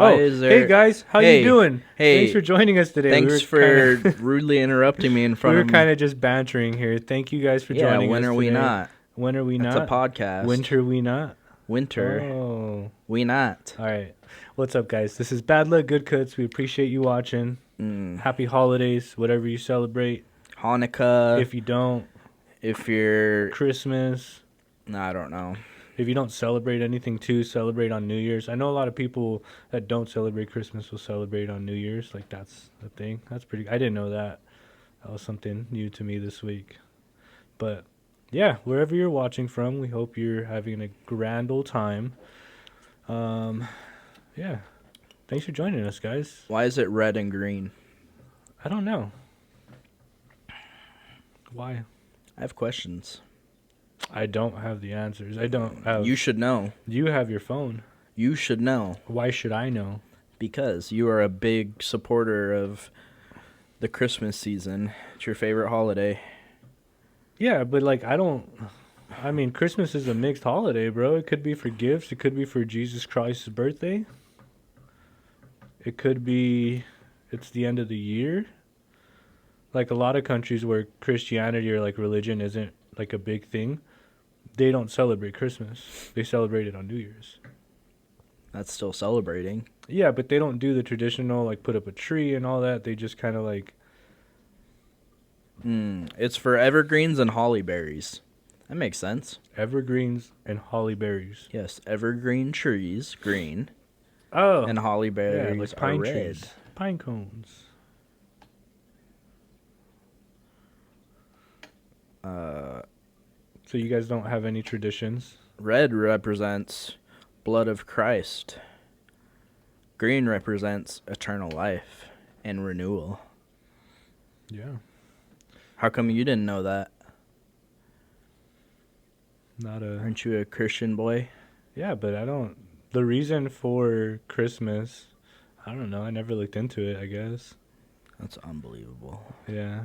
Why is there... Hey guys, how you doing? Hey, Thanks for joining us today. Thanks for rudely interrupting me in front of... We were kind of just bantering here. Thank you guys for joining us. Yeah, when are we not? When are we not? It's a podcast. Winter we not? Winter. Oh. We not. All right. What's up, guys? This is Bad Luck Good Cuts. We appreciate you watching. Happy holidays, whatever you celebrate. Hanukkah. If you don't. If you're... Christmas. No, I don't know. If you don't celebrate anything too, celebrate on New Year's. I know a lot of people that don't celebrate Christmas will celebrate on New Year's. Like, that's the thing. That's pretty... I didn't know that. That was something new to me this week. But, yeah, wherever you're watching from, we hope you're having a grand old time. Yeah. Thanks for joining us, guys. Why is it red and green? I don't know. Why? I have questions. I don't have the answers. I don't have... You should know. You have your phone. You should know. Why should I know? Because you are a big supporter of the Christmas season. It's your favorite holiday. Yeah, but, like, I don't... I mean, Christmas is a mixed holiday, bro. It could be for gifts. It could be for Jesus Christ's birthday. It could be... It's the end of the year. Like, a lot of countries where Christianity or, like, religion isn't, like, a big thing, they don't celebrate Christmas. They celebrate it on New Year's. That's still celebrating. Yeah, but they don't do the traditional, like, put up a tree and all that. They just kind of, like... It's for evergreens and holly berries. That makes sense. Evergreens and holly berries. Yes, evergreen trees, green. Oh. And holly berries like pine are red. trees. Pine cones. So you guys don't have any traditions? Red represents blood of Christ. Green represents eternal life and renewal. Yeah. How come you didn't know that? Aren't you a Christian boy? Yeah, but I don't... The reason for Christmas, I don't know. I never looked into it, I guess. That's unbelievable. Yeah.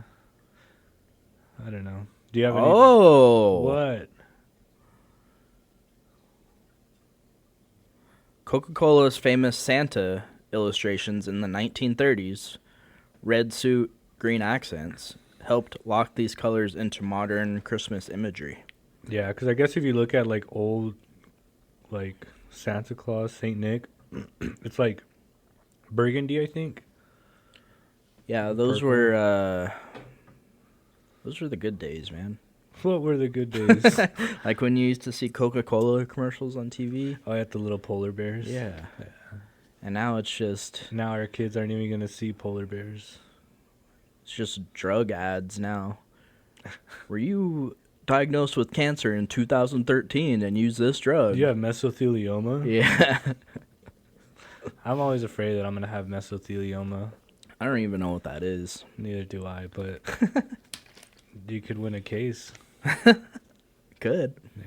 I don't know. Do you have any... Oh! What? Coca-Cola's famous Santa illustrations in the 1930s, red suit, green accents, helped lock these colors into modern Christmas imagery. Yeah, because I guess if you look at, like, old, like, Santa Claus, Saint Nick, it's, like, burgundy, I think. Yeah, those were the good days, man. What were the good days? Like when you used to see Coca-Cola commercials on TV. Oh, at the little polar bears. Yeah. And now it's just... Now our kids aren't even going to see polar bears. It's just drug ads now. Were you diagnosed with cancer in 2013 and used this drug? You have mesothelioma? Yeah. I'm always afraid that I'm going to have mesothelioma. I don't even know what that is. Neither do I, but you could win a case. Good. Yeah.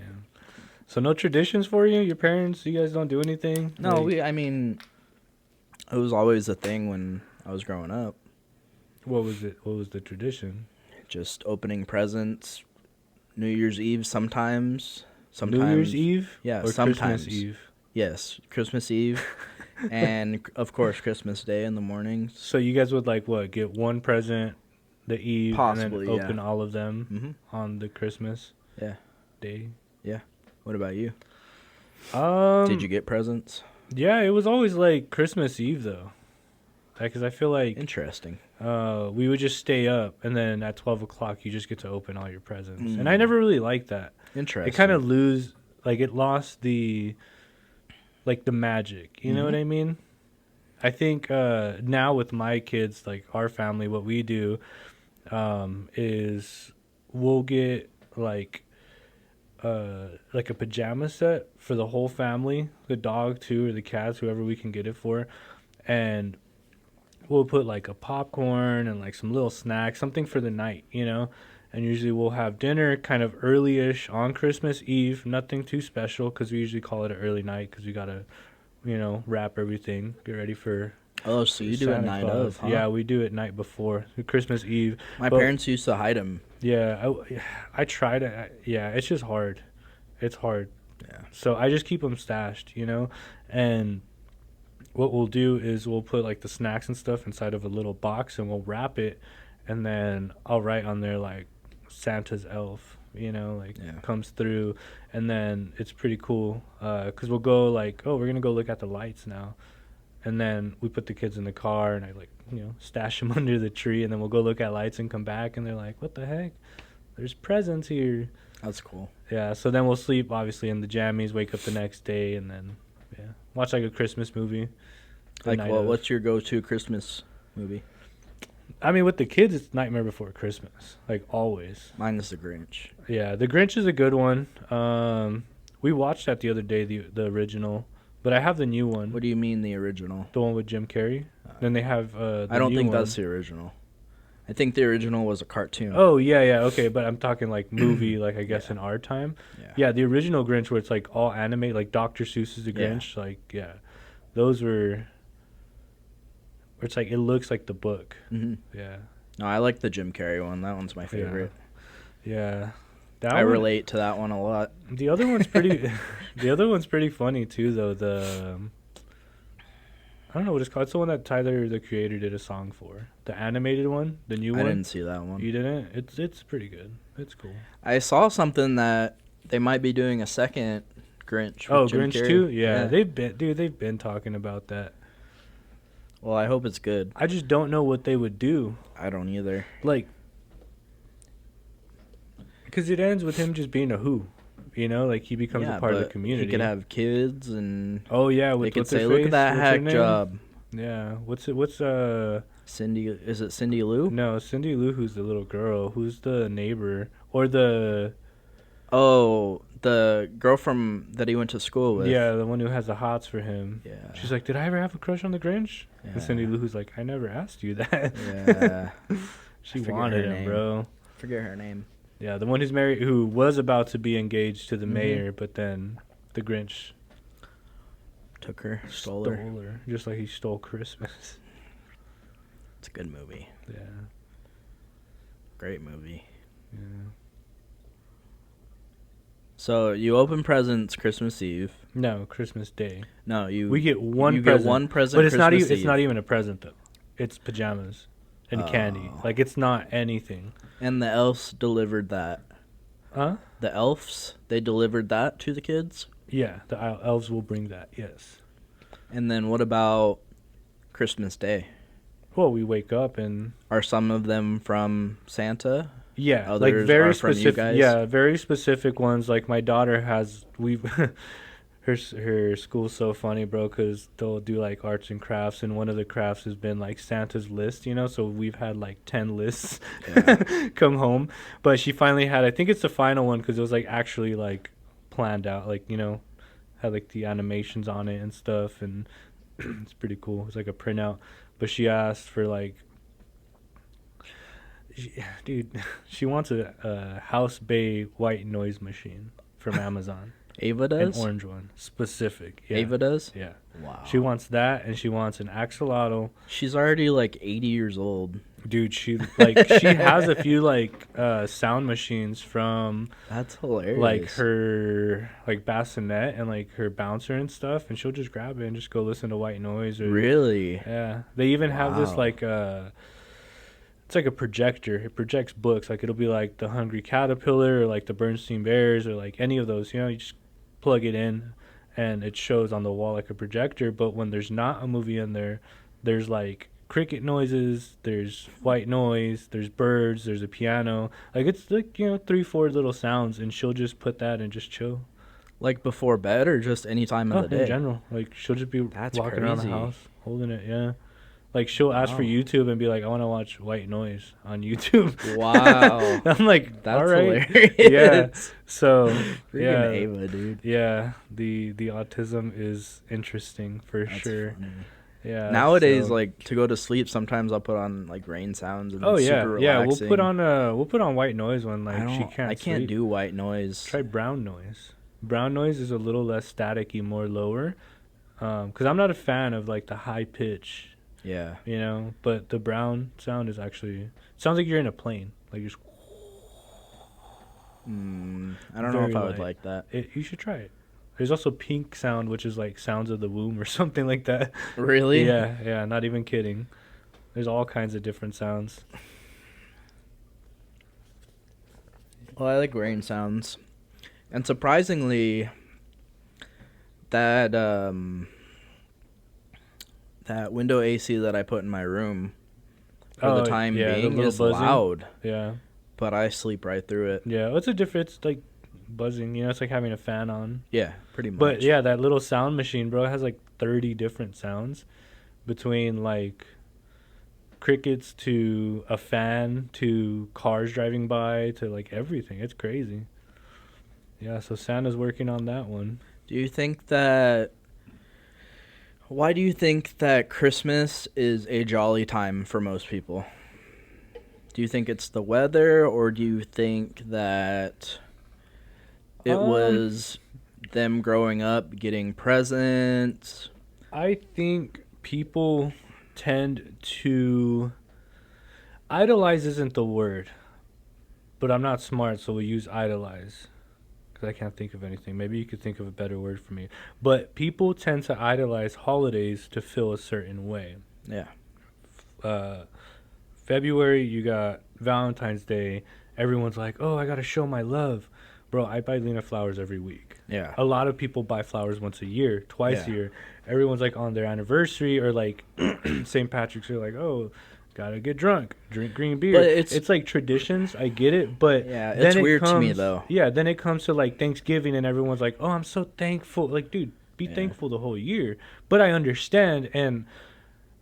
So no traditions for you? Your parents, you guys don't do anything? No, I mean, it was always a thing when I was growing up. What was it? What was the tradition? Just opening presents, New Year's Eve sometimes. New Year's Eve? Yeah, or sometimes. Christmas Eve? Yes, Christmas Eve. And, of course, Christmas Day in the mornings. So you guys would, like, what, get one present the eve Possibly, and then open all of them on the Christmas day? Yeah. What about you? Did you get presents? Yeah, it was always, like, Christmas Eve, though. Because I feel like... Interesting. We would just stay up, and then at 12 o'clock, you just get to open all your presents. And I never really liked that. Interesting. It kind of it lost the... like the magic, you know what I mean? I think now with my kids, like our family, what we do is we'll get like a pajama set for the whole family, the dog too, or the cats, whoever we can get it for, and we'll put like a popcorn and like some little snacks, something for the night, you know. And usually we'll have dinner kind of early-ish on Christmas Eve. Nothing too special because we usually call it an early night because we got to, you know, wrap everything, get ready for... Oh, so you do it night of, huh? Yeah, we do it night before, Christmas Eve. My parents used to hide them. Yeah, I try to... Yeah, it's just hard. It's hard. Yeah. So I just keep them stashed, you know? And what we'll do is we'll put like the snacks and stuff inside of a little box and we'll wrap it, and then I'll write on there like Santa's elf, like Yeah. comes through, and then it's pretty cool because we'll go like, oh, we're gonna go look at the lights now, and then we put the kids in the car and I like stash them under the tree, and then we'll go look at lights and come back and they're like, what the heck? There's presents here. That's cool. Yeah, so then we'll sleep obviously in the jammies, wake up the next day, and then watch like a Christmas movie. Like, what's your go-to Christmas movie? I mean, with the kids, it's Nightmare Before Christmas, like always. Mine is The Grinch. Yeah, The Grinch is a good one. We watched that the other day, the original, but I have the new one. What do you mean the original? The one with Jim Carrey. Then they have the I don't new think one. that's the original. I think the original was a cartoon. Oh, yeah, okay, but I'm talking like movie, like I guess in our time. Yeah, the original Grinch where it's like all anime, like Dr. Seuss's The Grinch, those were, where it's like, it looks like the book. Mm-hmm. Yeah. No, I like the Jim Carrey one. That one's my favorite. Yeah. I relate to that one a lot. The other one's pretty, the other one's pretty funny too, though. I don't know what it's called. It's the one that Tyler, the creator, did a song for. The animated one, the new one. I didn't see that one. You didn't? It's pretty good. It's cool. I saw something that they might be doing a second Grinch. Oh, with Jim Grinch Carrey. 2? Yeah, they've been talking about that. Well, I hope it's good. I just don't know what they would do. I don't either. Like, because it ends with him just being a who. Like he becomes a part of the community. He could have kids and they could say, "Look at that hack job." Yeah. What's Cindy? Is it Cindy Lou? No, Cindy Lou, who's the little girl, who's the neighbor or the girl that he went to school with. Yeah, the one who has the hots for him. Yeah. She's like, "Did I ever have a crush on the Grinch?" Yeah. And Cindy Lou, who's like, "I never asked you that." Yeah. She wanted him, bro. Forget her name. Yeah, the one who's married, who was about to be engaged to the mayor, but then the Grinch took her, stole her, just like he stole Christmas. It's a good movie. Yeah. Great movie. Yeah. So you open presents Christmas Eve. No, Christmas Day. No, we get one. You present, get one present, but it's Christmas not even. Eve. It's not even a present though. It's pajamas and candy. Like it's not anything. And the elves delivered that. Huh? The elves, they delivered that to the kids? Yeah, the elves will bring that, yes. And then what about Christmas Day? Well, we wake up and... Are some of them from Santa? Yeah, others like very are from specific. You guys? Yeah, very specific ones. Like my daughter has... Her school's so funny, bro, because they'll do like arts and crafts, and one of the crafts has been like Santa's list, so we've had like 10 lists come home, but she finally had, I think it's the final one, because it was like actually like planned out, like had like the animations on it and stuff, and it's pretty cool. It's like a printout, but she asked for like, she wants a House Bay white noise machine from Amazon. Ava does? An orange one. Specific. Yeah. Ava does? Yeah. Wow. She wants that, and she wants an axolotl. She's already like 80 years old. Dude, she has a few like sound machines from... That's hilarious. Like her like bassinet and like her bouncer and stuff, and she'll just grab it and just go listen to white noise. Really? Yeah. They even have this like... it's like a projector. It projects books. Like it'll be like The Hungry Caterpillar or like The Bernstein Bears or like any of those. You just plug it in and it shows on the wall like a projector. But when there's not a movie in there, there's like cricket noises, there's white noise, there's birds, there's a piano. Like it's like 3-4 little sounds, and she'll just put that and just chill. Like before bed or just any time of the day? In general. Like she'll just be walking around the house holding it. Yeah. Like she'll ask for YouTube and be like, "I want to watch white noise on YouTube." Wow. I'm like, that's all right. hilarious. Yeah. So freaking Ava, dude. Yeah, the autism is interesting for sure. Funny. Yeah. Nowadays, like to go to sleep, sometimes I'll put on like rain sounds and super relaxing. We'll put on white noise when like she can't. I can't sleep. do white noise. Try brown noise. Brown noise is a little less staticky, more lower. Because I'm not a fan of like the high pitch. Yeah. But the brown sound is actually sounds like you're in a plane. Like just. I don't know if I would like that. You should try it. There's also pink sound, which is like sounds of the womb or something like that. Really? Yeah, not even kidding. There's all kinds of different sounds. Well, I like rain sounds. And surprisingly, that that window AC that I put in my room for the time being little is buzzing. loud, Yeah. but I sleep right through it. Yeah, it's a different, it's like buzzing, it's like having a fan on. Yeah, pretty much. But yeah, that little sound machine, bro, it has like 30 different sounds between like crickets to a fan to cars driving by to like everything. It's crazy. Yeah, so Santa's working on that one. Do you think that... Why do you think that Christmas is a jolly time for most people? Do you think it's the weather, or do you think that it was them growing up, getting presents? I think people tend to... Idolize isn't the word, but I'm not smart, so we'll use idolize. Because I can't think of anything. Maybe you could think of a better word for me. But people tend to idolize holidays to feel a certain way. Yeah. February, you got Valentine's Day. Everyone's like, oh, I got to show my love. Bro, I buy Lena flowers every week. Yeah. A lot of people buy flowers once a year, twice a year. Everyone's like on their anniversary or like St. Patrick's. They're like, oh, gotta get drunk, drink green beer. But it's like traditions. I get it, but yeah, then it's weird to me though. Yeah, then it comes to like Thanksgiving, and everyone's like, "Oh, I'm so thankful." Like, dude, be thankful the whole year. But I understand, and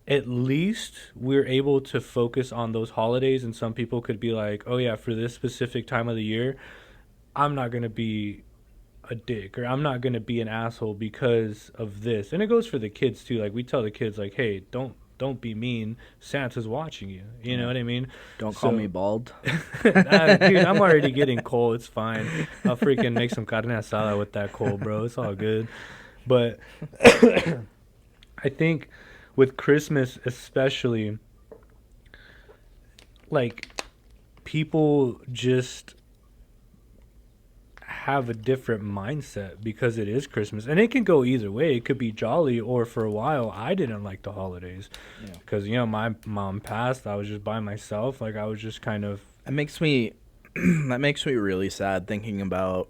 at least we're able to focus on those holidays. And some people could be like, "Oh yeah, for this specific time of the year, I'm not gonna be a dick, or I'm not gonna be an asshole because of this." And it goes for the kids too. Like we tell the kids, like, "Hey, don't be mean. Santa's watching you." You know what I mean? Don't call me bald. Dude, I'm already getting cold. It's fine. I'll freaking make some carne asada with that cold, bro. It's all good. But I think with Christmas especially, like, people just have a different mindset because it is Christmas, and it can go either way. It could be jolly, or for a while I didn't like the holidays because my mom passed. I was just by myself. Like, I was just kind of... It makes me that makes me really sad thinking about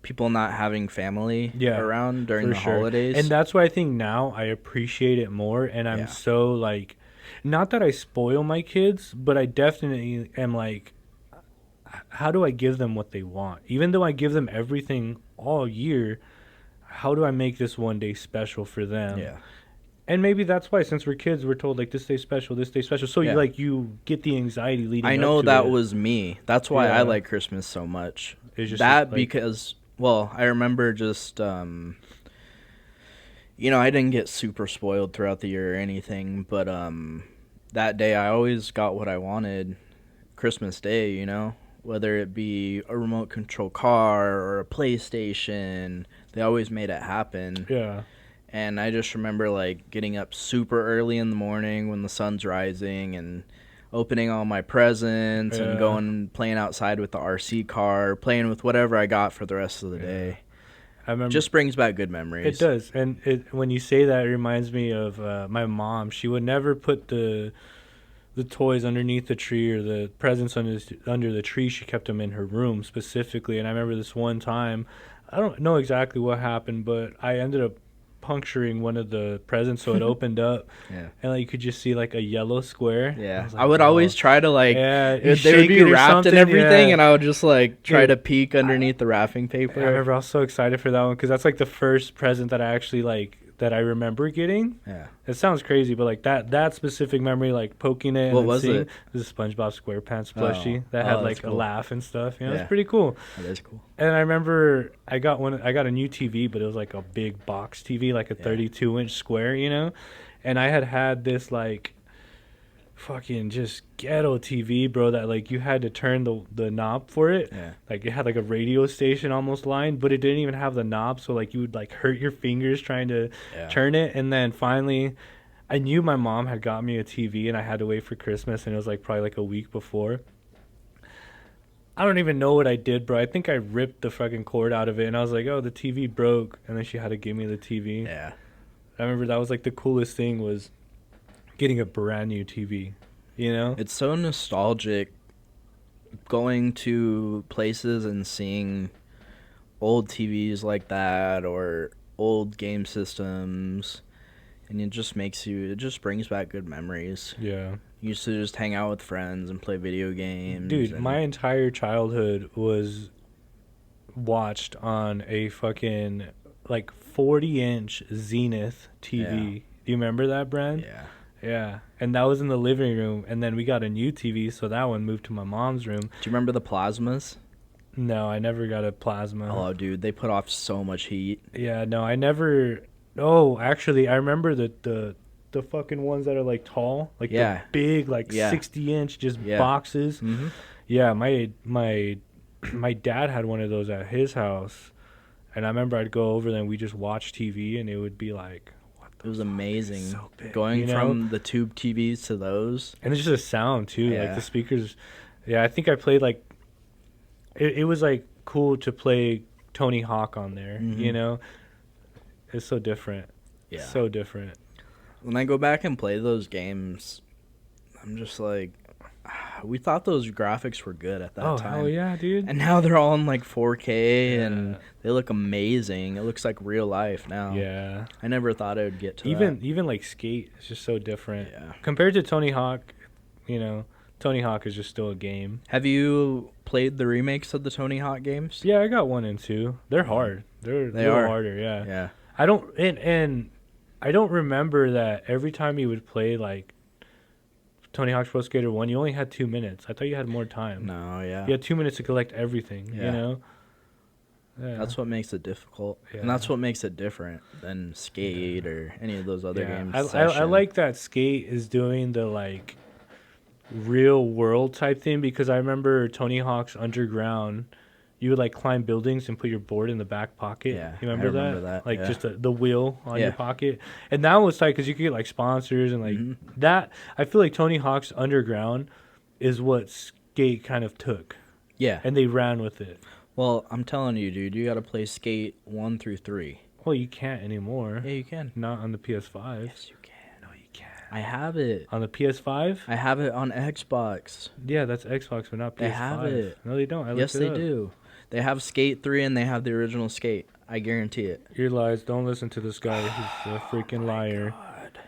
people not having family around during the holidays. And that's why I think now I appreciate it more, and I'm so like, not that I spoil my kids, but I definitely am like, how do I give them what they want? Even though I give them everything all year, how do I make this one day special for them? Yeah. And maybe that's why, since we're kids, we're told, like, this day special, this day special. So, you get the anxiety leading up to it. I know that was me. That's why I like Christmas so much. It's just that like, because, well, I remember just, I didn't get super spoiled throughout the year or anything, but that day I always got what I wanted. Christmas Day, whether it be a remote control car or a PlayStation, they always made it happen. Yeah. And I just remember, like, getting up super early in the morning when the sun's rising and opening all my presents and going playing outside with the RC car, playing with whatever I got for the rest of the day. I remember, just brings back good memories. It does. And when you say that, it reminds me of my mom. She would never put the toys underneath the tree, or the presents under the tree. She kept them in her room specifically. And I remember this one time, I don't know exactly what happened, but I ended up puncturing one of the presents, so it opened up, and like you could just see like a yellow square. I would always try to like, they would be wrapped and everything, and I would just like try to peek underneath the wrapping paper. I remember I was so excited for that one because that's like the first present that I actually like that I remember getting. It sounds crazy, but like that specific memory, like poking it. What was it? It was a SpongeBob SquarePants plushie that had like a laugh and stuff. It's pretty cool. That is cool. And I remember I got a new TV, but it was like a big box TV, like a 32-inch square, and I had this like fucking just ghetto TV, bro, that like you had to turn the knob for it. Like it had like a radio station almost line, but it didn't even have the knob, so like you would like hurt your fingers trying to turn it. And then finally I knew my mom had got me a TV, and I had to wait for Christmas, and it was like probably like a week before. I don't even know what I did, bro. I think I ripped the fucking cord out of it, and I was like, "Oh, the TV broke," and then she had to give me the TV. Yeah. I remember that was like the coolest thing was getting a brand new TV. You know? It's so nostalgic going to places and seeing old TVs like that or old game systems, and it just brings back good memories. Yeah. You used to just hang out with friends and play video games. Dude, and my entire childhood was watched on a fucking like 40-inch Zenith TV. Yeah. Do you remember that brand? Yeah. Yeah. And that was in the living room, and then we got a new TV, so that one moved to my mom's room. Do you remember the plasmas? No, I never got a plasma. Oh, dude, they put off so much heat. Yeah, no, I never. Oh, actually, I remember the fucking ones that are like tall, like Yeah. the big, like Yeah. 60-inch just Yeah. boxes. Mm-hmm. Yeah, my dad had one of those at his house, and I remember I'd go over there and we just watch TV, and it would be like, what the It was fuck? amazing. It's so big, Going you know? from the tube TVs to those. And it's just a sound too, like Yeah. the speakers. Yeah, I think I played like. It was like cool to play Tony Hawk on there, Mhm. you know. It's so different. Yeah. So different. When I go back and play those games, I'm just like, we thought those graphics were good at that Oh time. hell yeah, dude! And now they're all in like 4K Yeah. and they look amazing. It looks like real life now. Yeah. I never thought it would get to Even like Skate is just so different. Yeah. Compared to Tony Hawk, you know, Tony Hawk is just still a game. Have you played the remakes of the Tony Hawk games? Yeah, I got 1 and 2. They're hard. They're They a little are. harder, yeah. Yeah. I don't and I don't remember that every time you would play like Tony Hawk's Pro Skater 1, you only had 2 minutes. I thought you had more time. No, yeah. You had 2 minutes to collect everything, you Yeah. know? Yeah. That's what makes it difficult. Yeah. And that's what makes it different than Skate or any of those other games. I Session. like that Skate is doing the like real world type thing, because I remember Tony Hawk's Underground, you would like climb buildings and put your board in the back pocket. Yeah, You I remember that, Like yeah. just the wheel on your Yeah. pocket. And that was tight because you could get like sponsors and like Mhm. that. I feel like Tony Hawk's Underground is what Skate kind of took, Yeah. and they ran with it. Well, I'm telling you, dude, you got to play Skate 1 through 3. Well, you can't anymore. Yeah, you can. Not on the PS5. Yes, you can. No, you can't. I have it. On the PS5? I have it on Xbox. Yeah, that's Xbox, but not PS5. They have it. No, they don't. I Yes, looked it they up. do. They have Skate 3 and they have the original Skate. I guarantee it. Your lies. Don't listen to this guy. He's a freaking liar. God.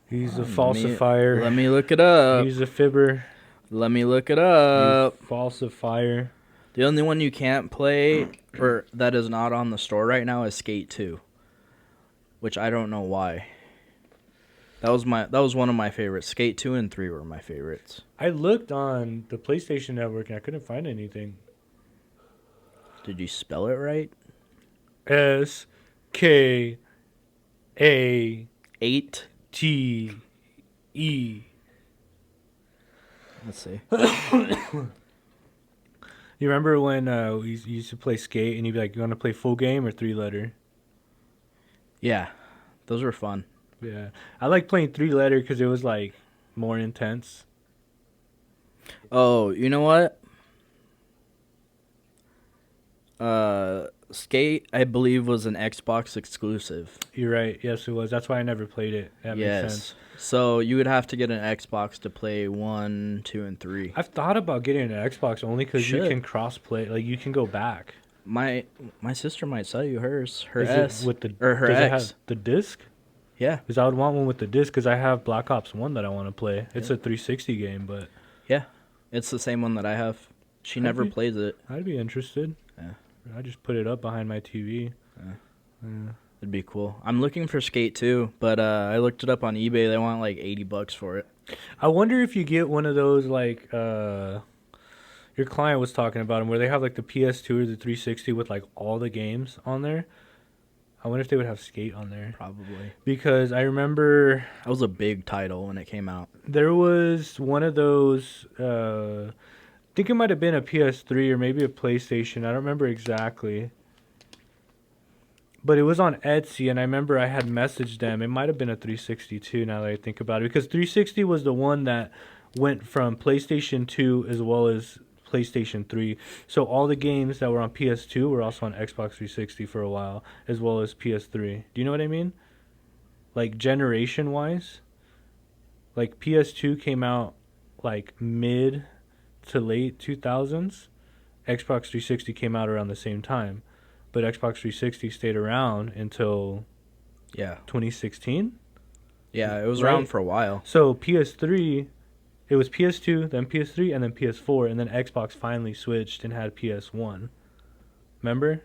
He's a Let me- falsifier. Let me look it up. He's a fibber. Let me look it You up. falsifier. The only one you can't play or that is not on the store right now is Skate 2, which I don't know why. That was one of my favorites. Skate 2 and 3 were my favorites. I looked on the PlayStation Network and I couldn't find anything. Did you spell it right? SKATE. 8. Let's see. You remember when we used to play Skate and you'd be like, you want to play full game or 3-letter? Yeah. Those were fun. Yeah. I like playing 3-letter because it was like more intense. Oh, you know what? Skate, I believe, was an Xbox exclusive. You're right. Yes, it was. That's why I never played it. That makes sense. So you would have to get an Xbox to play 1, 2, and 3. I've thought about getting an Xbox only because you Should. can cross play. Like you can go back. My sister might sell you hers. Her Is S it with the or her does it X. have the disc? Yeah, Because I would want one with the disc because I have Black Ops 1 that I want to play. It's Yeah. a 360 game, but yeah. It's the same one that I have. She never Okay. plays it. I'd be interested. Yeah. I just put it up behind my TV. Yeah. Yeah. It'd be cool. I'm looking for Skate 2, but I looked it up on eBay. They want like $80 for it. I wonder if you get one of those like your client was talking about them where they have like the PS2 or the 360 with like all the games on there. I wonder if they would have Skate on there. Probably. Because I remember That was a big title when it came out. there was one of those, I think it might have been a PS3 or maybe a PlayStation. I don't remember exactly. But it was on Etsy, and I remember I had messaged them. It might have been a 360 too, now that I think about it. Because 360 was the one that went from PlayStation 2 as well as PlayStation 3. So all the games that were on PS2 were also on Xbox 360 for a while, as well as PS3. Do you know what I mean? Like generation wise, like PS2 came out like mid to late 2000s. Xbox 360 came out around the same time, but Xbox 360 stayed around until Yeah. 2016. Yeah, it was Right. around for a while. So PS3, it was PS2, then PS3, and then PS4, and then Xbox finally switched and had PS1. Remember?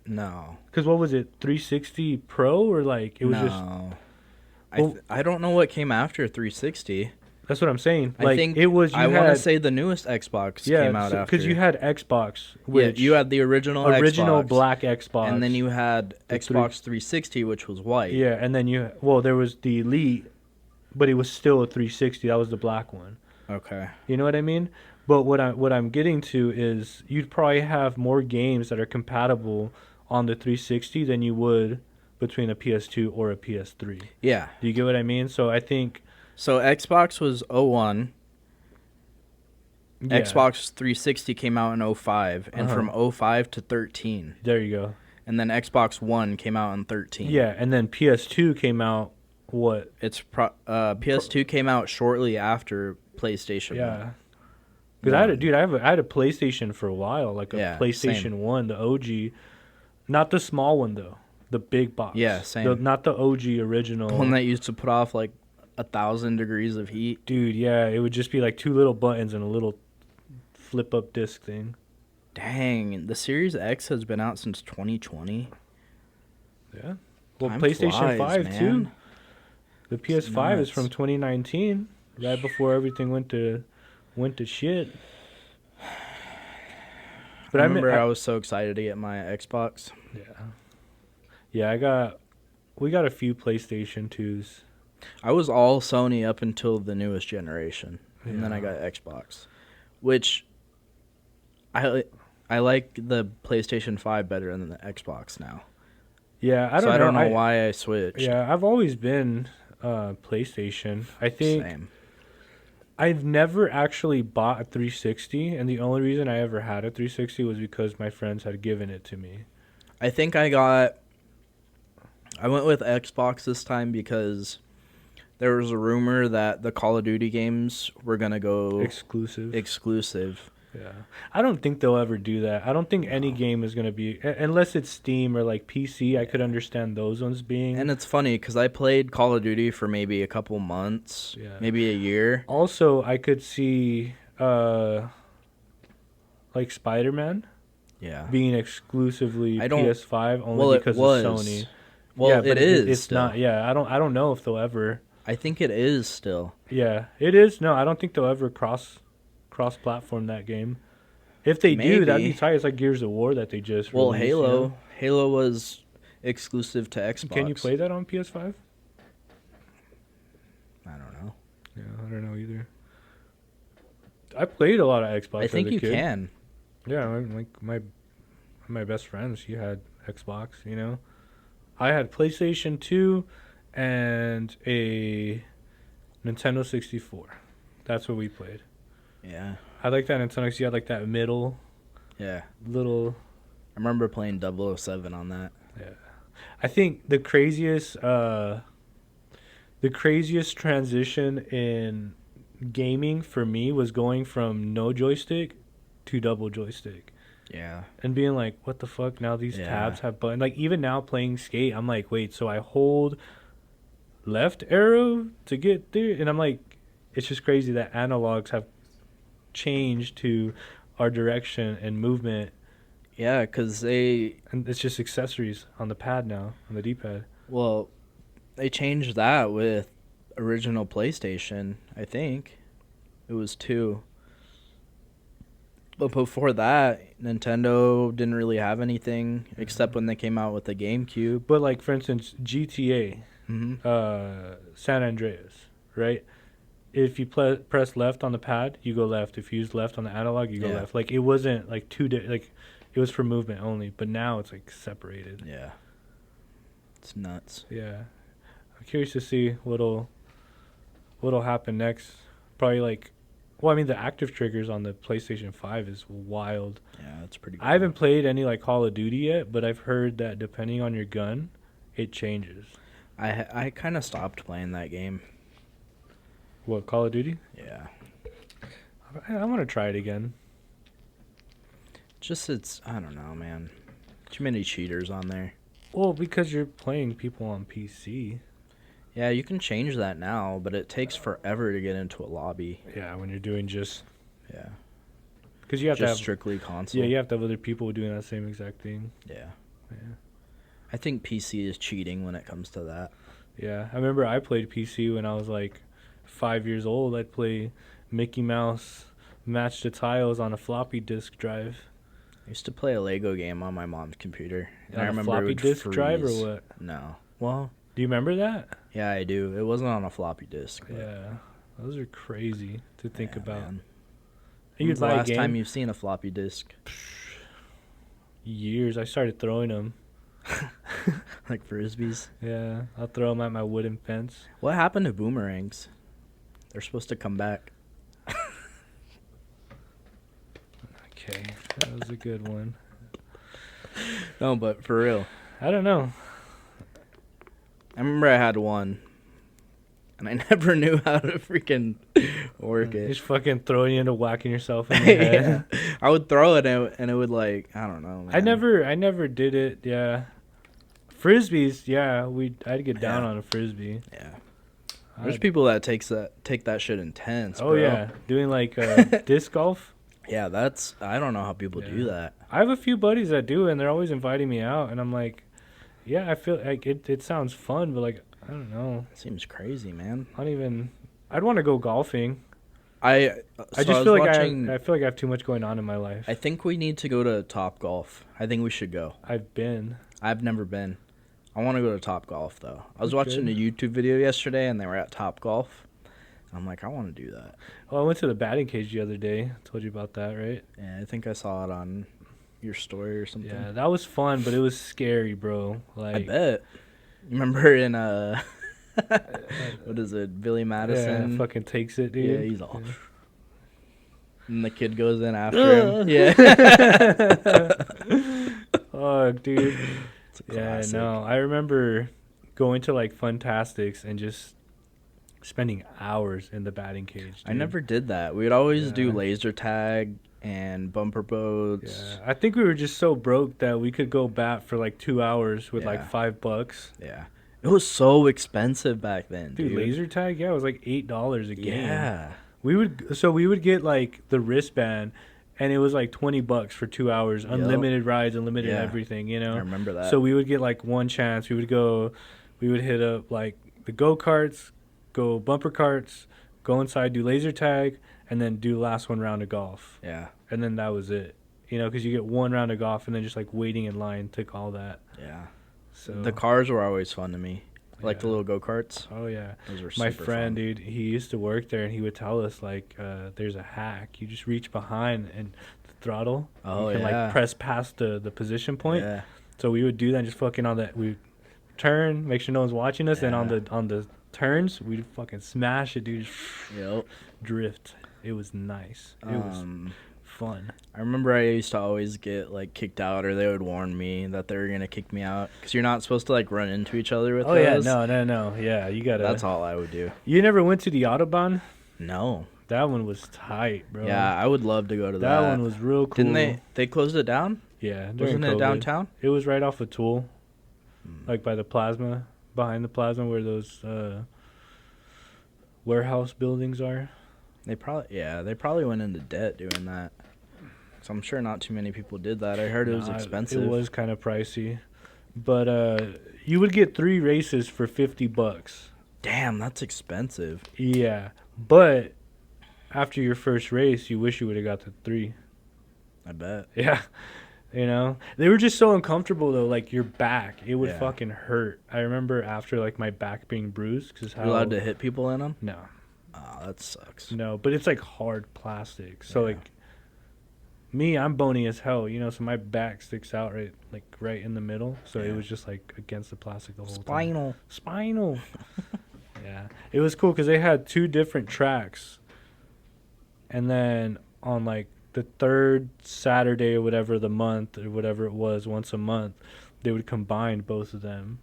No. Because what was it, 360 Pro, or like it was just? I don't know what came after 360. That's what I'm saying. I Like think it was. I want to say the newest Xbox came out after. because you had Xbox, Yeah, which you had the original Xbox, black Xbox, and then you had The Xbox 360, which was white. yeah, and then there was the Elite, but it was still a 360. That was the black one. Okay. You know what I mean? But what I'm getting to is you'd probably have more games that are compatible on the 360 than you would between a PS2 or a PS3. Yeah. Do you get what I mean? So I think So Xbox was 01. yeah, Xbox 360 came out in 05, and Uh-huh. from 05 to 13. there you go. And then Xbox One came out in 13. Yeah, and then PS2 came out what? PS2 came out shortly after PlayStation 1. Yeah. Because I had a PlayStation for a while, like a Yeah, PlayStation same. 1, the OG. Not the small one, though. The big box. Yeah, same. Not the OG original. The one that used to put off like 1,000 degrees of heat. Dude, yeah, it would just be like two little buttons and a little flip-up disc thing. Dang, the Series X has been out since 2020. Yeah. Well, Time PlayStation flies, 5, too. man. The PS5 is nuts. from 2019, right before everything went to shit. But I remember I was so excited to get my Xbox. Yeah, we got a few PlayStation 2s. I was all Sony up until the newest generation, and then I Yeah. got Xbox, which I like the PlayStation 5 better than the Xbox now. Yeah, I don't know. know why I switched. Yeah, I've always been PlayStation. I think Same. I've never actually bought a 360, and the only reason I ever had a 360 was because my friends had given it to me. I think I went with Xbox this time because there was a rumor that the Call of Duty games were going to go exclusive. Yeah. I don't think they'll ever do that. I don't think any game is going to be, unless it's Steam or like PC, I could understand those ones being. And it's funny because I played Call of Duty for maybe a couple months, maybe a year. Also, I could see like Spider-Man being exclusively PS5 only because of Sony. Well, yeah, but it is. It's still. not. Yeah, I don't know if they'll ever. I think it is still. Yeah, it is. No, I don't think they'll ever cross-platform that game. If they do, that'd be tight. It's like Gears of War that they just released, Halo was exclusive to Xbox. Can you play that on PS5? I don't know. Yeah, I don't know either. I played a lot of Xbox. I think as a you kid. can. Yeah, like my best friends, he had Xbox. You know, I had PlayStation 2 and a Nintendo 64. That's what we played. Yeah. I like that Nintendo 'cause you had like that middle. Yeah. Little. I remember playing 007 on that. Yeah. I think the craziest transition in gaming for me was going from no joystick to double joystick. Yeah. And being like, what the fuck? Now these tabs have buttons. Like, even now playing Skate, I'm like, wait, so I hold left arrow to get there? And I'm like, it's just crazy that analogs have changed to our direction and movement. Yeah, because And it's just accessories on the pad now, on the D-pad. Well, they changed that with original PlayStation, I think. It was 2. But before that, Nintendo didn't really have anything except when they came out with the GameCube. But, like, for instance, GTA, Mm-hmm. San Andreas, right? If you press left on the pad, you go left. If you use left on the analog, you go left. Like, it wasn't, like, like, it was for movement only. But now it's, like, separated. Yeah. It's nuts. Yeah. I'm curious to see what'll happen next. Probably, like, Well, I mean, the active triggers on the PlayStation 5 is wild. Yeah, that's pretty cool. I haven't played any like Call of Duty yet, but I've heard that depending on your gun, it changes. I kind of stopped playing that game. What, Call of Duty? Yeah. I want to try it again. Just I don't know, man. Too many cheaters on there. Well, because you're playing people on PC. Yeah, you can change that now, but it takes forever to get into a lobby. Yeah, when you're doing just... Yeah. Because you have to have... strictly console. Yeah, you have to have other people doing that same exact thing. Yeah. Yeah. I think PC is cheating when it comes to that. Yeah, I remember I played PC when I was like 5 years old. I'd play Mickey Mouse Match the Tiles on a floppy disk drive. I used to play a Lego game on my mom's computer. And I On a remember floppy it would disk freeze. drive or what? No. Well, Do you remember that? yeah, I do. It wasn't on a floppy disk. But Yeah, those are crazy to think yeah, about. man. You'd When's the buy a last game. time you've seen a floppy disk? Years. I started throwing them. Like frisbees? Yeah, I'll throw them at my wooden fence. What happened to boomerangs? They're supposed to come back. Okay, that was a good one. No, but for real. I don't know. I remember I had one. And I never knew how to freaking work it. Just fucking throwing you into whacking yourself in the head. Yeah. I would throw it and it would like, I don't know, man. I never did it. Yeah, frisbees. Yeah, I'd get down Yeah. on a frisbee. Yeah. There's people that take that shit intense, Oh bro. yeah, doing like disc golf. Yeah, I don't know how people do Yeah. that. I have a few buddies that do, and they're always inviting me out, and I'm like, yeah, I feel like it sounds fun, but like I don't know. Seems crazy, man. I'd want to go golfing. I I feel like I have too much going on in my life. I think we need to go to Top Golf. I think we should go. I've been. I've never been. I want to go to Top Golf though. I was Okay. watching a YouTube video yesterday and they were at Top Golf. I'm like, I want to do that. Oh, I went to the batting cage the other day. I told you about that, right? Yeah, I think I saw it on your story or something. Yeah, that was fun, but it was scary, bro. I Like, bet. You remember in what is it, Billy Madison? yeah, fucking takes it, dude. Yeah, he's all. And the kid goes in after him. Yeah. Oh, dude. It's a Yeah, classic. no. I remember going to like Funtastics and just spending hours in the batting cage. Dude. I never did that. We'd always do Yeah. laser tag and bumper boats. Yeah, I think we were just so broke that we could go bat for like 2 hours with like Yeah. $5. Yeah. It was so expensive back then, Dude, dude. laser tag, yeah, it was like $8 a game. Yeah. We would get like the wristband, and it was like $20 for 2 hours, unlimited rides, unlimited Yeah. everything, you I know. remember that. So we would get like one chance. We would hit up like the go karts, go bumper carts, go inside, do laser tag, and then do last one round of golf, yeah. and then that was it. You know, because you get one round of golf, and then just like waiting in line took all that. Yeah. So The cars were always fun to me. Like the Yeah. little go-karts. Oh yeah. Those were My super friend, fun. dude, he used to work there, and he would tell us like, "There's a hack. You just reach behind and the throttle. Oh, you can yeah. like press past the position point." Yeah. So we would do that, and just fucking on that. We turn, make sure no one's watching us, and on Yeah. the turns, we'd fucking smash it, dude. Yep. Drift. It was nice. It was fun. I remember I used to always get like kicked out, or they would warn me that they were gonna kick me out because you're not supposed to like run into each other with Oh those. yeah, no. Yeah, you gotta. That's all I would do. You never went to the Autobahn? No. That one was tight, bro. Yeah, I would love to go to that. That one was real cool. Didn't they? They closed it down. Yeah, during Wasn't it COVID. downtown? It was right off of Tool, Hmm. like by the plasma, behind the plasma where those warehouse buildings are. They probably went into debt doing that. So I'm sure not too many people did that. I heard it was Nah, expensive. It was kind of pricey, but you would get 3 races for $50. Damn, that's expensive. Yeah, but after your first race, you wish you would have got the 3. I bet. Yeah, you know, they were just so uncomfortable though. Like your back, it would Yeah. fucking hurt. I remember after like my back being bruised because how You're allowed to hit people in them? no. Oh, that sucks. No, but it's like hard plastic. So Yeah. like me, I'm bony as hell, you know, so my back sticks out right in the middle. So it Yeah. was just like against the plastic the whole time. Spinal. Yeah. It was cool cuz they had 2 different tracks. and then on like the third Saturday or whatever of the month or whatever it was, once a month, they would combine both of them.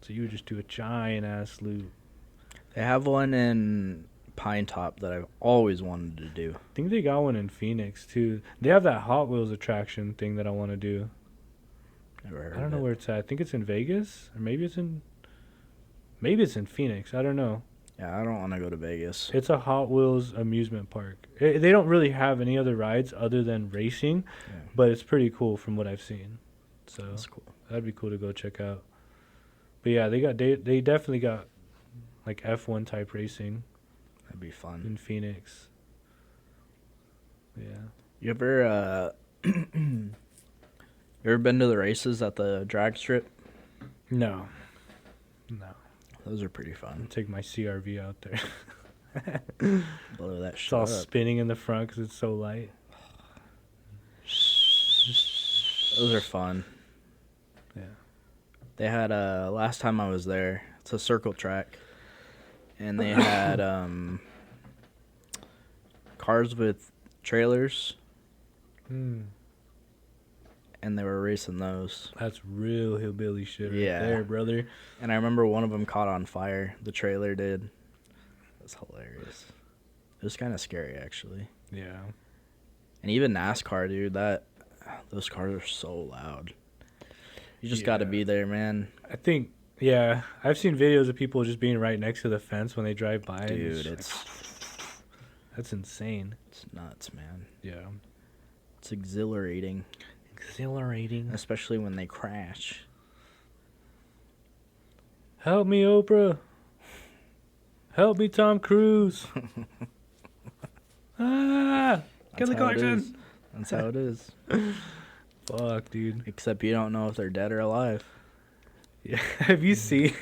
So you would just do a giant ass loop. They have one in Pine Top that I've always wanted to do. I think they got one in Phoenix too. They have that Hot Wheels attraction thing that I want to do. Never heard I don't know of it. where it's at. I think it's in Vegas, or maybe it's in Phoenix. I don't know. Yeah, I don't want to go to Vegas. It's a Hot Wheels amusement park. They don't really have any other rides other than racing, Yeah. but it's pretty cool from what I've seen. So That's cool. that'd be cool to go check out. But yeah, they definitely got like F1 type racing That'd be fun. in Phoenix. Yeah. You ever you ever been to the races at the drag strip? No. Those are pretty I'll fun. take my CRV out there. Blow that It's shit all up. spinning in the front because it's so light. Those are fun. Yeah. They had last time I was there, it's a circle track, and they had cars with trailers, and they were racing those. That's real hillbilly shit right Yeah. there, brother. And I remember one of them caught on fire. The trailer did. It was hilarious. It was kind of scary, actually. Yeah. And even NASCAR, dude, those cars are so loud. You just got to Yeah. be there, man. I think, yeah, I've seen videos of people just being right next to the fence when they drive by. And Dude, just that's insane. it's nuts, man. Yeah. It's exhilarating, Exhilarating. especially when they crash. Help me, Oprah. Help me, Tom Cruise. Kelly how it Clarkson. is. That's how it is. Fuck, dude. Except you don't know if they're dead or alive. Yeah. Have you seen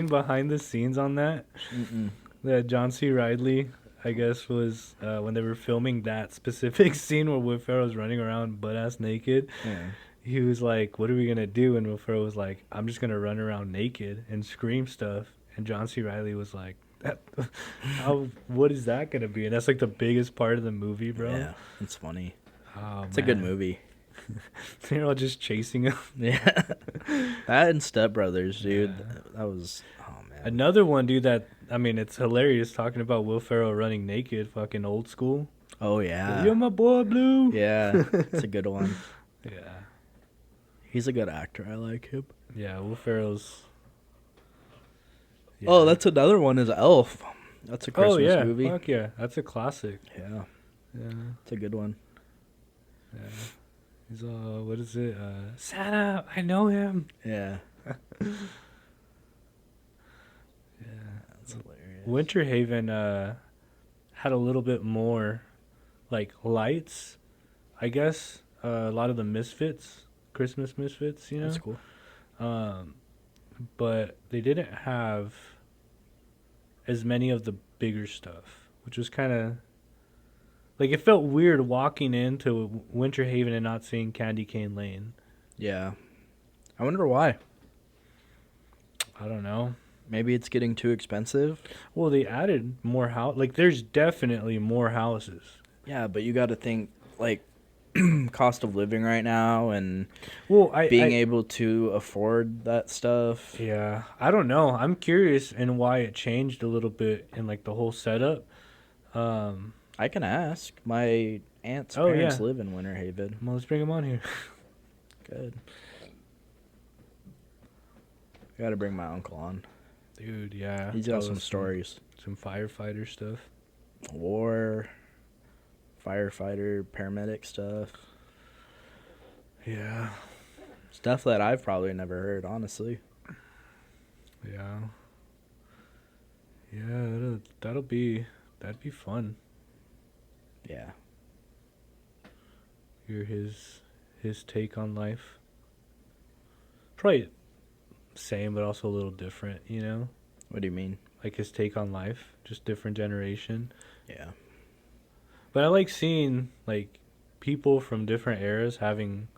behind the scenes on that? Mm-mm. That John C. Riley, I guess, was when they were filming that specific scene where Will Ferrell's running around butt ass naked. Yeah. He was like, "What are we gonna do?" And Will Ferrell was like, "I'm just gonna run around naked and scream stuff." And John C. Riley was like, what is that gonna be? And that's like the biggest part of the movie, bro. Yeah, it's funny. Oh, It's a good movie. They're all just chasing him. Yeah. That and Step Brothers, dude. Yeah. That was, oh man. Another one, dude, that, I mean, it's hilarious talking about Will Ferrell running naked, fucking Old School. Oh yeah. You're my boy, Blue. Yeah, it's a good one. Yeah. He's a good actor. I like him. Yeah, Will Ferrell's. Oh, that's another one is Elf. That's a Christmas movie. Fuck yeah. That's a classic. Yeah, Yeah. it's a good one. Yeah. He's what is it? Santa, I know him. Yeah. Yeah. That's hilarious. Winter Haven had a little bit more like lights, I guess. A lot of the Misfits, Christmas Misfits, you know. That's cool. But they didn't have as many of the bigger stuff, which was kind of like, it felt weird walking into Winter Haven and not seeing Candy Cane Lane. Yeah. I wonder why. I don't know. Maybe it's getting too expensive. Well, they added more house. Like, there's definitely more houses. Yeah, but you got to think like cost of living right now and Well, being able to afford that stuff. Yeah, I don't know. I'm curious in why it changed a little bit in like the whole setup. I can ask. My aunt's parents live in Winter Haven. Well, let's bring him on here. Good. I got to bring my uncle on. Dude, yeah. He's got some stories. Some firefighter stuff. War, firefighter, paramedic stuff. Yeah. Stuff that I've probably never heard, honestly. Yeah. Yeah, that'd be fun. Yeah. Hear his take on life. Probably same, but also a little different, you know? What do you mean? Like his take on life, just different generation. Yeah. But I like seeing like people from different eras having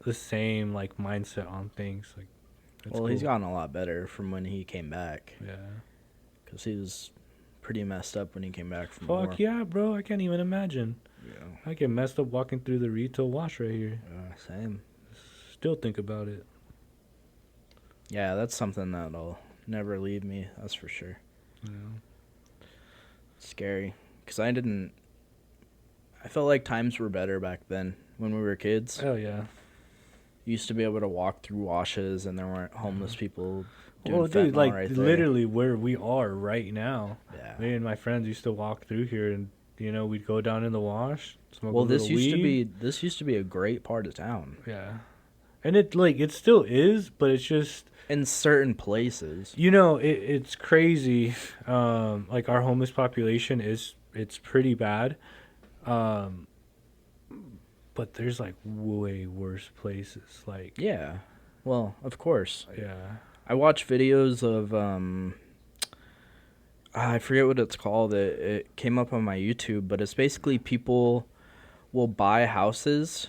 the same like mindset on things. Like, that's Well, he's cool. gotten a lot better from when he came back. Yeah. Because he was pretty messed up when he came back from war. Fuck yeah, bro. I can't even imagine. Yeah. I get messed up walking through the retail wash right here. Same. Still think about it. Yeah, that's something that'll never leave me. That's for sure. Yeah. Scary. Because I felt like times were better back then when we were kids. Hell yeah. You used to be able to walk through washes and there weren't homeless people doing Well, dude, fentanyl like right there. literally where we are right now. Yeah. Me and my friends used to walk through here, and we'd go down in the wash. Smoke Well, a little weed. this used to be a great part of town. Yeah, and it still is, but it's just In certain places. it's crazy. Like our homeless population it's pretty bad. But there's like way worse places. Like Yeah. Well, of course. yeah. I watch videos of I forget what it's called. It came up on my YouTube, but it's basically people will buy houses,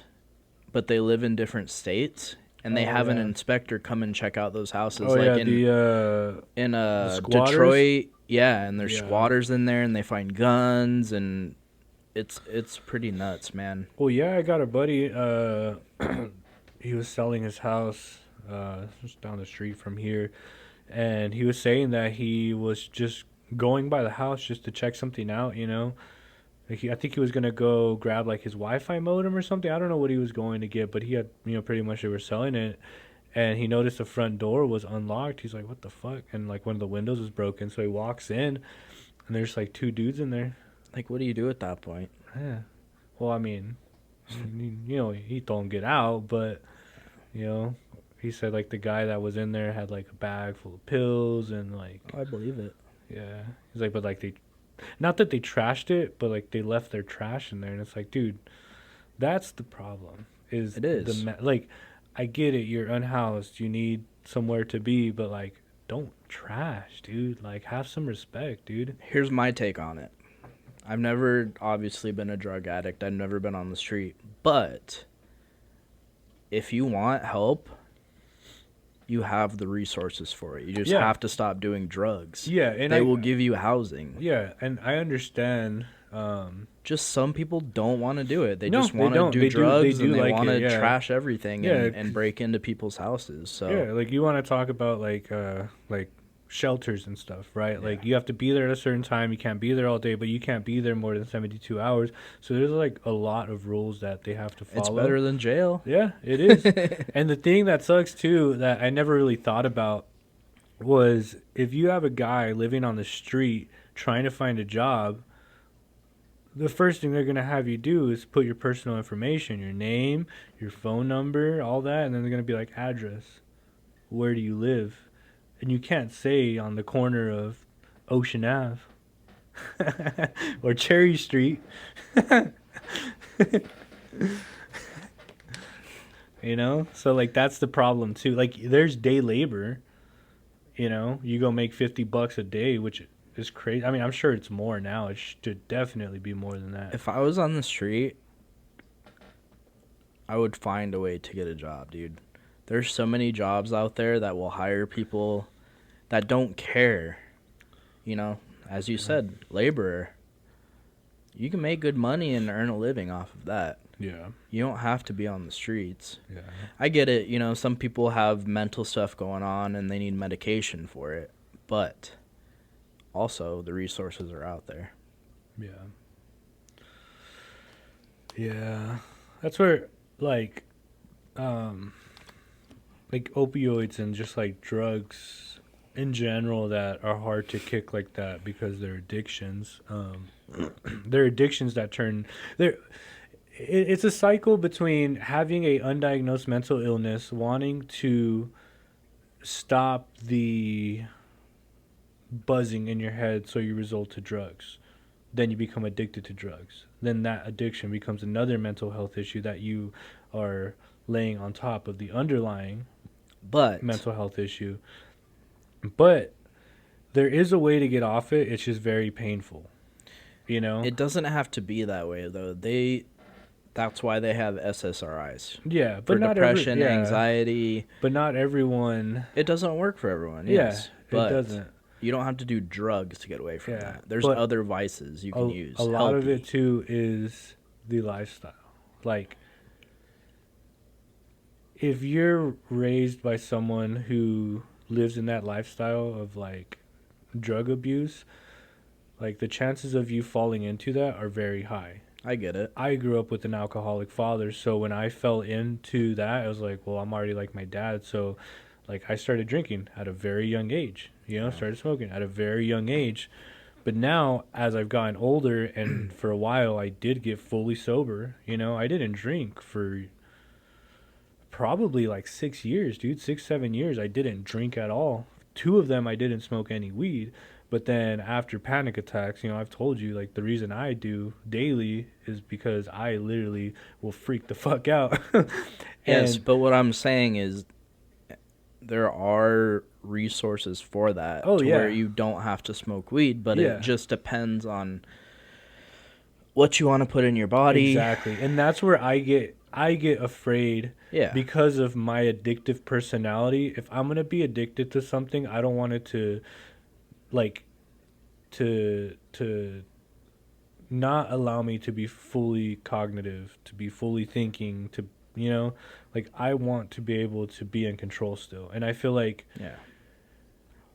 but they live in different states, and they have an inspector come and check out those houses. Oh like yeah, in squatters? Detroit, yeah, and there's Yeah. squatters in there, and they find guns, and it's pretty nuts, man. Well, yeah, I got a buddy. He was selling his house just down the street from here, and he was saying that he was just going by the house just to check something out. Like I think he was gonna go grab like his Wi-Fi modem or something. I don't know what he was going to get, but he had pretty much they were selling it, and he noticed the front door was unlocked. He's like, "What the fuck?" And like one of the windows was broken, so he walks in, and there's like two dudes in there. Like, what do you do at that point? Yeah. Well, I mean, he told him get out, but he said like the guy that was in there had like a bag full of pills and like. Oh, I believe it. Yeah. He's like, but like not that they trashed it, but like they left their trash in there, and it's like, dude, that's the problem. It is. Like, I get it. You're unhoused. You need somewhere to be, but like, don't trash, dude. Like, have some respect, dude. Here's my take on it. I've never obviously been a drug addict. I've never been on the street. But if you want help, you have the resources for it. You just have to stop doing drugs. Yeah, and they will give you housing. Yeah, and I understand. Just some people don't want to do it. They No, just they want to don't. do They drugs do and they like want it, to yeah. trash everything Yeah. and break into people's houses. So Yeah, like you want to talk about like shelters and stuff, right? Yeah. Like you have to be there at a certain time. You can't be there all day, but you can't be there more than 72 hours. So there's like a lot of rules that they have to follow. It's better than jail. Yeah, it is. And the thing that sucks too that I never really thought about was if you have a guy living on the street trying to find a job, the first thing they're going to have you do is put your personal information, your name, your phone number, all that, and then they're going to be like, address. Where do you live? And you can't say on the corner of Ocean Ave or Cherry Street. So like that's the problem too. Like there's day labor, you go make $50 a day, which is crazy. I mean, I'm sure it's more now. It should definitely be more than that. If I was on the street, I would find a way to get a job, dude. There's so many jobs out there that will hire people that don't care. As you said, laborer. You can make good money and earn a living off of that. Yeah. You don't have to be on the streets. Yeah. I get it. Some people have mental stuff going on and they need medication for it. But also, the resources are out there. Yeah. Yeah. That's where, like opioids and just like drugs in general that are hard to kick like that because they're addictions. They're addictions that it's a cycle between having a undiagnosed mental illness, wanting to stop the buzzing in your head so you resort to drugs. Then you become addicted to drugs. Then that addiction becomes another mental health issue that you are laying on top of the underlying mental health issue. But there is a way to get off it. It's just very painful. It doesn't have to be that way, though. That's why they have SSRIs. Yeah, but for not depression, anxiety. But not everyone. It doesn't work for everyone. Yeah, yes, but it doesn't. You don't have to do drugs to get away from Yeah, that. There's but other vices you can use. A lot of healthy. it too is the lifestyle. Like, if you're raised by someone who lives in that lifestyle of like drug abuse, like the chances of you falling into that are very high. I get it. I grew up with an alcoholic father, so when I fell into that, I was like, well, I'm already like my dad, so like I started drinking at a very young age, started smoking at a very young age. But now, as I've gotten older, and for a while, I did get fully sober. I didn't drink for probably like 6 years, dude. 6, 7 years, I didn't drink at all. 2 of them, I didn't smoke any weed. But then after panic attacks, I've told you, like, the reason I do daily is because I literally will freak the fuck out. Yes, but what I'm saying is there are resources for that where you don't have to smoke weed, but it just depends on what you want to put in your body. Exactly. And that's where I get afraid because of my addictive personality. If I'm going to be addicted to something, I don't want it to to not allow me to be fully cognitive, to be fully thinking, to like I want to be able to be in control still. And I feel like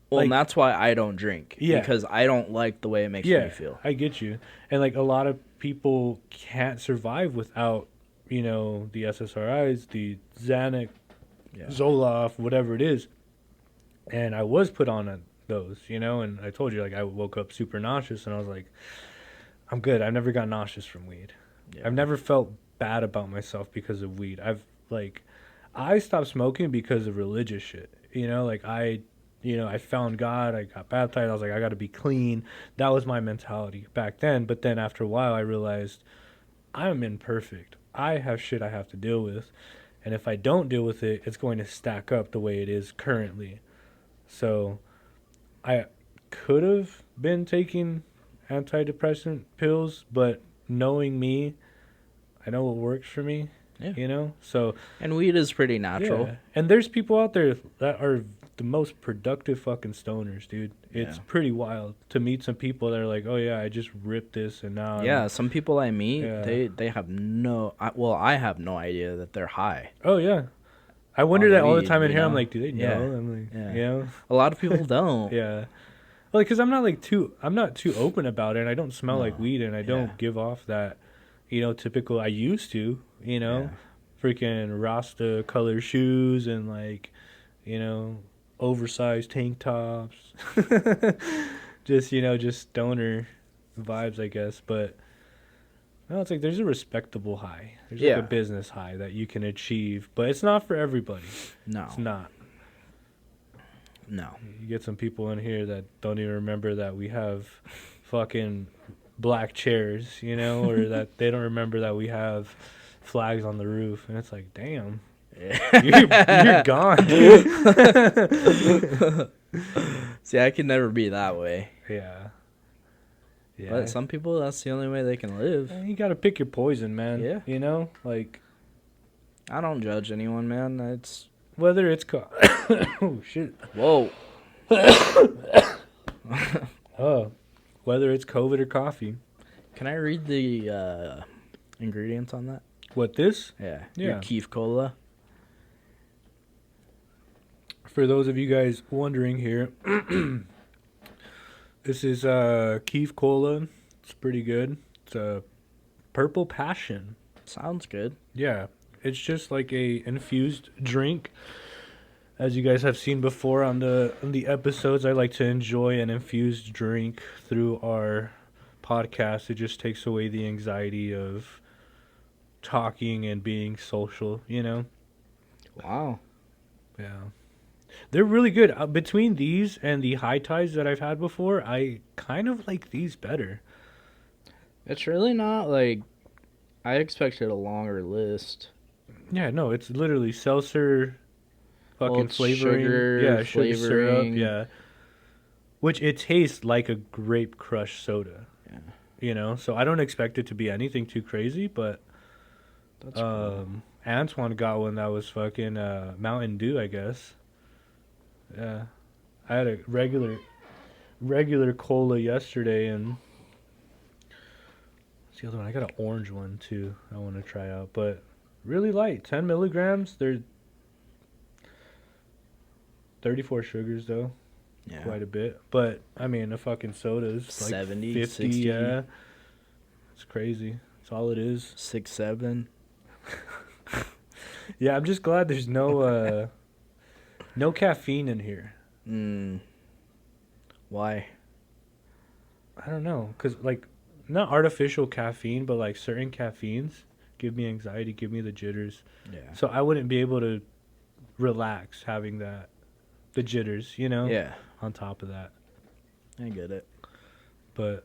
well, and that's why I don't drink. Yeah. Because I don't like the way it makes me feel. I get you. And like a lot of people can't survive without, the SSRIs, the Xanax, Zoloft, whatever it is. And I was put on those, and I told you, like, I woke up super nauseous, and I was like, I'm good. I've never got nauseous from weed. Yeah. I've never felt bad about myself because of weed. I stopped smoking because of religious shit. Like I found God. I got baptized. I was like, I got to be clean. That was my mentality back then. But then after a while, I realized I'm imperfect. I have shit I have to deal with. And if I don't deal with it, it's going to stack up the way it is currently. So I could have been taking antidepressant pills, but knowing me, I know what works for me. Yeah. So and weed is pretty natural. Yeah. And there's people out there that are the most productive fucking stoners, dude. It's pretty wild to meet some people that are like, oh yeah, I just ripped this and now some people I meet, they have I have no idea that they're high. Oh yeah. I wonder that all the time in here. I'm like, do they know? I'm like, a lot of people don't. Yeah. Well, because I'm not too open about it, and I don't smell like weed, and I don't give off that, typical. I used to, freaking Rasta color shoes and like, oversized tank tops, just stoner vibes, I guess. But no, it's like there's a respectable high. There's like a business high that you can achieve, but it's not for everybody. No, it's not. No. You get some people in here that don't even remember that we have fucking black chairs, or that they don't remember that we have flags on the roof. And it's like, damn. You're gone, dude. See, I can never be that way. Yeah. But some people, that's the only way they can live. You got to pick your poison, man. Yeah. Like. I don't judge anyone, man. It's... Whether it's oh shit! Whoa! Whether it's COVID or coffee. Can I read the ingredients on that? What, this? Yeah. Your Keef Cola. For those of you guys wondering here, this is Keef Cola. It's pretty good. It's a purple passion. Sounds good. Yeah. It's just like a infused drink. As you guys have seen before on the episodes, I like to enjoy an infused drink through our podcast. It just takes away the anxiety of talking and being social, Wow. Yeah. They're really good. Between these and the high ties that I've had before, I kind of like these better. It's really not like... I expected a longer list. Yeah, no, it's literally seltzer, fucking flavoring, sugar, sugar syrup, which it tastes like a grape crush soda. Yeah, so I don't expect it to be anything too crazy, but that's cool. Antoine got one that was fucking Mountain Dew, I guess. Yeah, I had a regular regular cola yesterday, and what's the other one? I got an orange one too. I want to try out, but really light, 10 milligrams. They're 34 sugars though, Yeah. quite a bit. But I mean, a fucking soda is like 70, 50. 60. Yeah, it's crazy. That's all it is. 6, 7. Yeah, I'm just glad there's no caffeine in here. Why? I don't know, cause like not artificial caffeine, but like certain caffeines give me anxiety, give me the jitters. Yeah. So I wouldn't be able to relax having the jitters, you know? Yeah. On top of that. I get it. But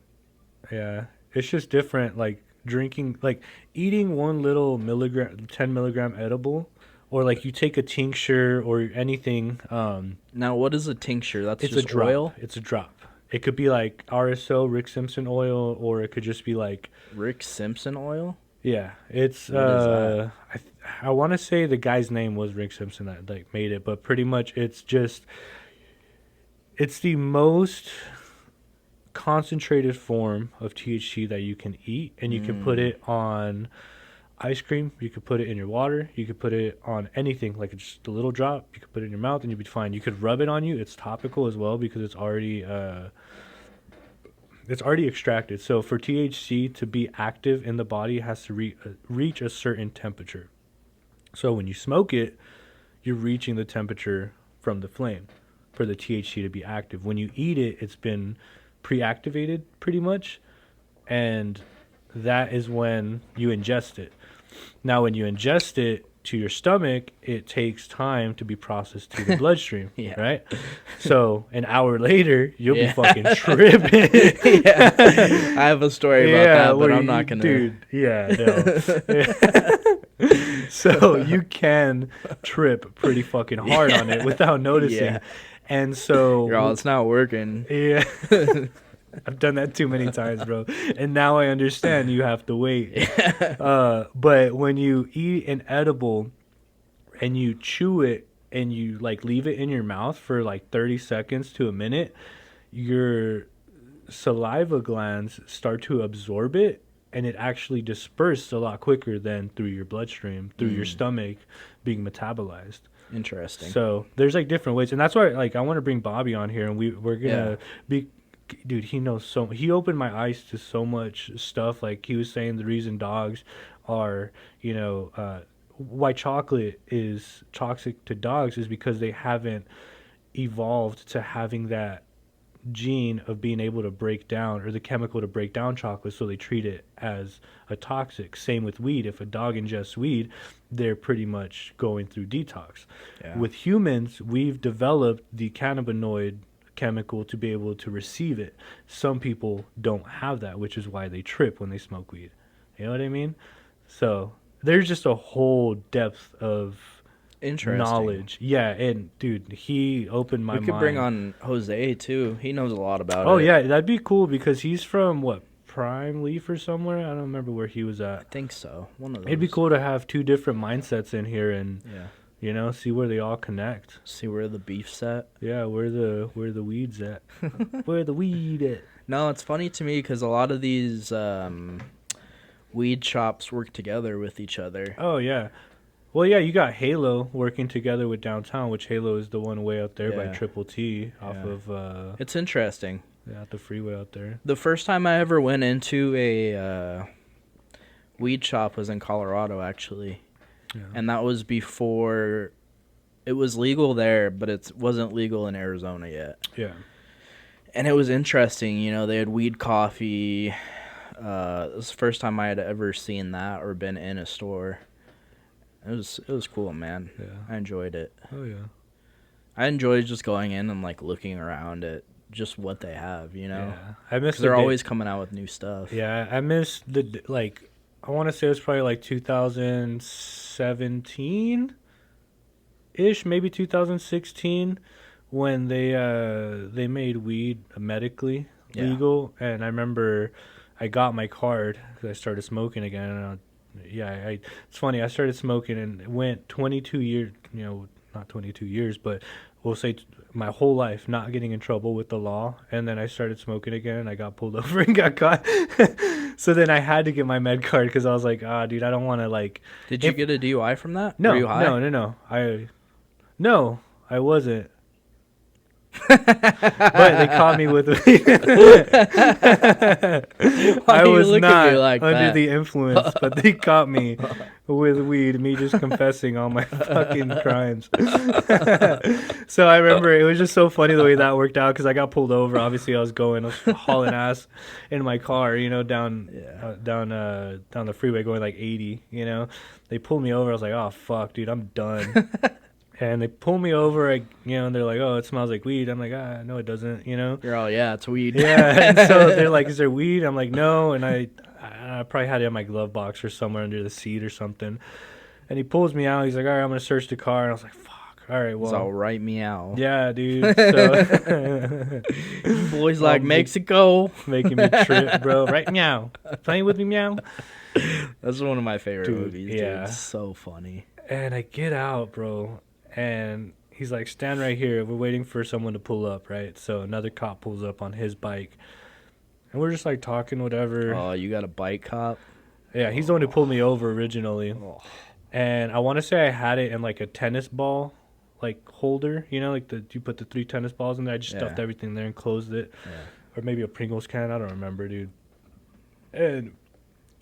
yeah, it's just different. Like drinking, like eating 10 milligram edible, or like you take a tincture or anything. Now, what is a tincture? That's It's just a drop. oil? It's a drop. It could be like RSO, Rick Simpson oil, or it could just be like Rick Simpson oil? yeah. It's What is that? I want to say the guy's name was Rick Simpson that like made it, but pretty much it's the most concentrated form of THC that you can eat, and you can put it on ice cream, you could put it in your water, you could put it on anything, like just a little drop, you could put it in your mouth and you'd be fine. You could rub it on you. It's topical as well because it's already extracted. So for THC to be active in the body, it has to reach a certain temperature. So when you smoke it, you're reaching the temperature from the flame for the THC to be active. When you eat it, it's been pre-activated pretty much, and that is when you ingest it. Now, when you ingest it to your stomach, it takes time to be processed to the bloodstream, Yeah. right? So an hour later, you'll Yeah. be fucking tripping. Yeah. I have a story about that, but where I'm not going to. Dude, yeah, no. So you can trip pretty fucking hard on it without noticing. Yeah. And so... You're all, it's not working. Yeah. I've done that too many times, bro. And now I understand you have to wait. But when you eat an edible and you chew it and you like leave it in your mouth for like 30 seconds to a minute, your saliva glands start to absorb it, and it actually disperses a lot quicker than through your bloodstream, through your stomach being metabolized. Interesting. So there's like different ways, and that's why like I want to bring Bobby on here, and we're gonna be. Dude, he knows he opened my eyes to so much stuff. Like he was saying, the reason dogs are, why chocolate is toxic to dogs is because they haven't evolved to having that gene of being able to break down, or the chemical to break down chocolate, so they treat it as a toxic. Same with weed. If a dog ingests weed, they're pretty much going through detox. Yeah. With humans, we've developed the cannabinoid chemical to be able to receive it. Some people don't have that, which is why they trip when they smoke weed. You know what I mean? So there's just a whole depth of knowledge. Yeah, and dude, he opened my mind. We could bring on Jose too. He knows a lot about it. Oh yeah, that'd be cool because he's from what, Prime Leaf or somewhere? I don't remember where he was at. I think so. One of those. It'd be cool to have two different mindsets in here and yeah, see where they all connect. See where the beef's at. Yeah, where the weeds at. Where the weed at. No, it's funny to me because a lot of these weed shops work together with each other. Oh yeah. Well, yeah, you got Halo working together with Downtown, which Halo is the one way out there by Triple T off of It's interesting. Yeah, the freeway out there. The first time I ever went into a weed shop was in Colorado, actually. Yeah. And that was before it was legal there, but it wasn't legal in Arizona yet. Yeah. And it was interesting, they had weed coffee. It was the first time I had ever seen that or been in a store. It was cool, man. Yeah. I enjoyed it. Oh yeah. I enjoyed just going in and like looking around at just what they have, Yeah. I miss they're always coming out with new stuff. Yeah, I miss I want to say it was probably like 2017 ish, maybe 2016 when they made weed medically legal, and I remember I got my card because I started smoking again, and it's funny, I started smoking and it went 22 years, not 22 years, but we'll say my whole life not getting in trouble with the law, and then I started smoking again and I got pulled over and got caught. So then I had to get my med card because I was like, dude, I don't want to like. Did you get a DUI from that? No, Were you high? No, I wasn't. But they caught me with weed. Why I do you was look at not me like under that? the influence, but they caught me with weed, me just confessing all my fucking crimes. So I remember it was just so funny the way that worked out because I got pulled over. Obviously, I was hauling ass in my car, down the freeway going like 80. They pulled me over. I was like, oh fuck, dude, I'm done. And they pull me over, and they're like, oh, it smells like weed. I'm like, no, it doesn't, You're all, yeah, it's weed. Yeah, and so they're like, is there weed? I'm like, no. And I probably had it in my glove box or somewhere under the seat or something. And he pulls me out. He's like, all right, I'm going to search the car. And I was like, fuck. All right, well. It's all right, meow. Yeah, dude. So You boys like Mexico. Making me trip, bro. Right, meow. Playing with me, meow. That's one of my favorite movies, dude. Yeah. It's so funny. And I get out, bro. And he's like, stand right here. We're waiting for someone to pull up, right? So another cop pulls up on his bike. And we're just like talking, whatever. Oh, you got a bike cop? Yeah, he's the one who pulled me over originally. Oh. And I want to say I had it in like a tennis ball like holder, like you put the 3 tennis balls in there. I just stuffed everything there and closed it. Yeah. Or maybe a Pringles can. I don't remember, dude. And